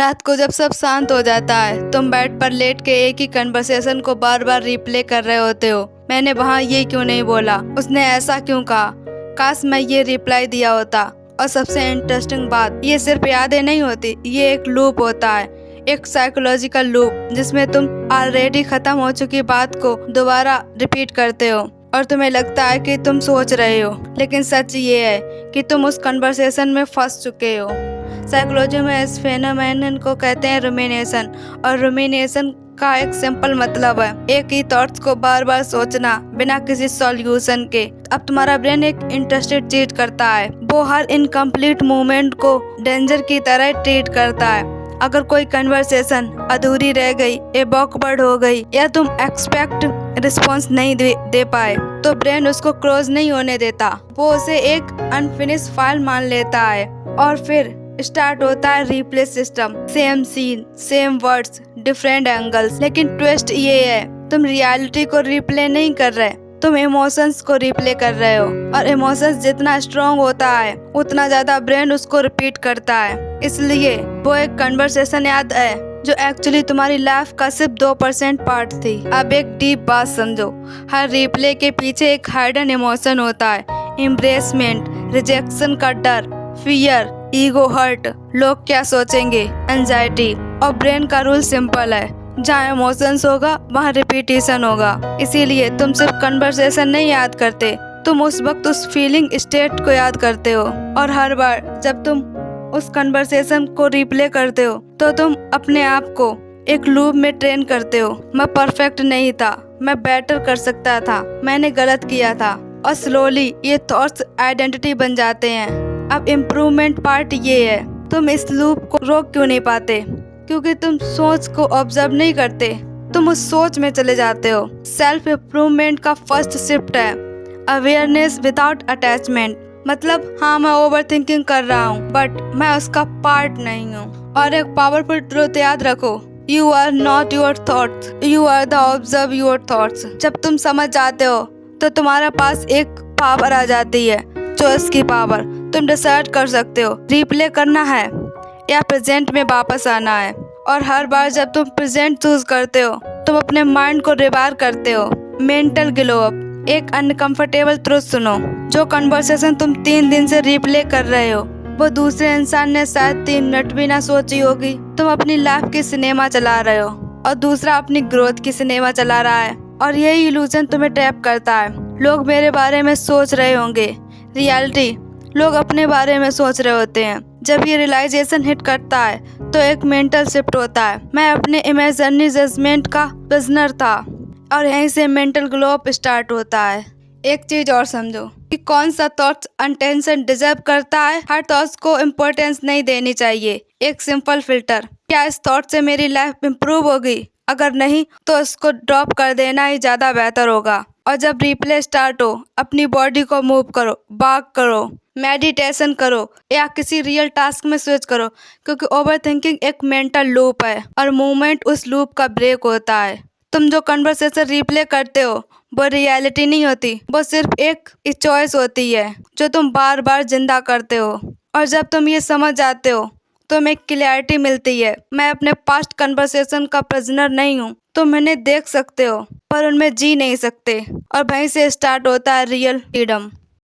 रात को जब सब शांत हो जाता है, तुम बेड पर लेट के एक ही कन्वर्सेशन को बार बार रिप्ले कर रहे होते हो। मैंने वहाँ ये क्यों नहीं बोला, उसने ऐसा क्यों कहा, काश मैं ये रिप्लाई दिया होता। और सबसे इंटरेस्टिंग बात, ये सिर्फ यादें नहीं होती, ये एक लूप होता है, एक साइकोलॉजिकल लूप जिसमें तुम ऑलरेडी खत्म हो चुकी बात को दोबारा रिपीट करते हो और तुम्हें लगता है कि तुम सोच रहे हो, लेकिन सच ये है कि तुम उस कन्वर्सेशन में फंस चुके हो। साइकोलॉजी में इस फेनोमेनन को कहते हैं रुमिनेशन, और रुमिनेशन का एक सिंपल मतलब है एक ही थॉट्स को बार बार सोचना बिना किसी सॉल्यूशन के। अब तुम्हारा ब्रेन एक इंटरेस्टेड चीज करता है, वो हर इनकम्प्लीट मोमेंट को डेंजर की तरह ट्रीट करता है। अगर कोई कन्वर्सेशन अधूरी रह गई, ऑकवर्ड हो गई या तुम एक्सपेक्ट रिस्पॉन्स नहीं दे पाए, तो ब्रेन उसको क्लोज नहीं होने देता, वो उसे एक अनफिनिश्ड फाइल मान लेता है। और फिर स्टार्ट होता है replay system, same scene, same words, different angles. लेकिन ट्विस्ट ये है, तुम रियलिटी को रिप्ले नहीं कर रहे, तुम इमोशंस को रिप्ले कर रहे हो। और इमोशंस जितना स्ट्रॉन्ग होता है, उतना ज्यादा ब्रेन उसको रिपीट करता है। इसलिए वो एक कन्वर्सेशन याद है जो एक्चुअली तुम्हारी लाइफ का सिर्फ 2% पार्ट थी। अब एक डीप बात समझो, हर रिप्ले के पीछे एक हाइडन इमोशन होता है, एम्ब्रेसमेंट, रिजेक्शन का डर, फियर, ईगो हर्ट, लोग क्या सोचेंगे, एंजाइटी। और ब्रेन का रूल सिंपल है, जहाँ इमोशंस होगा वहाँ रिपीटेशन होगा। इसीलिए तुम सिर्फ कन्वर्सेशन नहीं याद करते, तुम उस वक्त उस फीलिंग स्टेट को याद करते हो। और हर बार जब तुम उस कन्वर्सेशन को रिप्ले करते हो तो तुम अपने आप को एक लूप में ट्रेन करते हो। मैं परफेक्ट नहीं था, मैं बेटर कर सकता था, मैंने गलत किया था। और स्लोली ये थॉट्स आइडेंटिटी बन जाते हैं। अब इम्प्रूवमेंट पार्ट ये है, तुम इस लूप को रोक क्यों नहीं पाते? क्योंकि तुम सोच को ऑब्जर्व नहीं करते, तुम उस सोच में चले जाते हो। सेल्फ इम्प्रूवमेंट का फर्स्ट शिफ्ट है अवेयरनेस विदाउट अटैचमेंट। मतलब हाँ, मैं ओवर थिंकिंग कर रहा हूँ, बट मैं उसका पार्ट नहीं हूँ। और एक पावरफुल ट्रूथ याद रखो, you are not your thoughts, you are the observe your thoughts. जब तुम समझ जाते हो तो तुम्हारे पास एक पावर आ जाती है, चॉइस की पावर। तुम डिसाइड कर सकते हो रिप्ले करना है या प्रेजेंट में वापस आना है। और हर बार जब तुम प्रेजेंट चूज करते हो, तुम अपने माइंड को रिवायर करते हो। मेंटल ग्लो अप, एक अनकंफर्टेबल ट्रुथ सुनो, जो कन्वर्सेशन तुम 3 दिन से रिप्ले कर रहे हो, वो दूसरे इंसान ने शायद 3 मिनट भी ना सोची होगी। तुम अपनी लाइफ की सिनेमा चला रहे हो और दूसरा अपनी ग्रोथ की सिनेमा चला रहा है। और यही इल्यूजन तुम्हें ट्रैप करता है। लोग मेरे बारे में सोच रहे होंगे, रियलिटी लोग अपने बारे में सोच रहे होते हैं। जब ये रियलाइजेशन हिट करता है तो एक मेंटल शिफ्ट होता है। मैं अपने इमेजिनरी जजमेंट का प्रिजनर था, और यहीं से मेंटल ग्लो अप स्टार्ट होता है। एक चीज और समझो कि कौन सा थॉट्स अटेंशन डिजर्व करता है। हर थॉट्स को इम्पोर्टेंस नहीं देनी चाहिए। एक सिंपल फिल्टर, क्या इस थॉट से मेरी लाइफ इम्प्रूव होगी? अगर नहीं तो इसको ड्रॉप कर देना ही ज्यादा बेहतर होगा। और जब रिप्ले स्टार्ट हो, अपनी बॉडी को मूव करो, वॉक करो, मेडिटेशन करो या किसी रियल टास्क में स्विच करो, क्योंकि ओवरथिंकिंग एक मेंटल लूप है और मूवमेंट उस लूप का ब्रेक होता है। तुम जो कन्वर्सेशन रिप्ले करते हो वो रियलिटी नहीं होती, वो सिर्फ एक चॉइस होती है जो तुम बार बार जिंदा करते हो। और जब तुम ये समझ जाते हो तो तुम्हें क्लैरिटी मिलती है। मैं अपने पास्ट कन्वर्सेशन का प्रिजनर नहीं हूँ। तुम इन्हें देख सकते हो पर उनमें जी नहीं सकते, और वहीं से स्टार्ट होता है रियल फ्रीडम।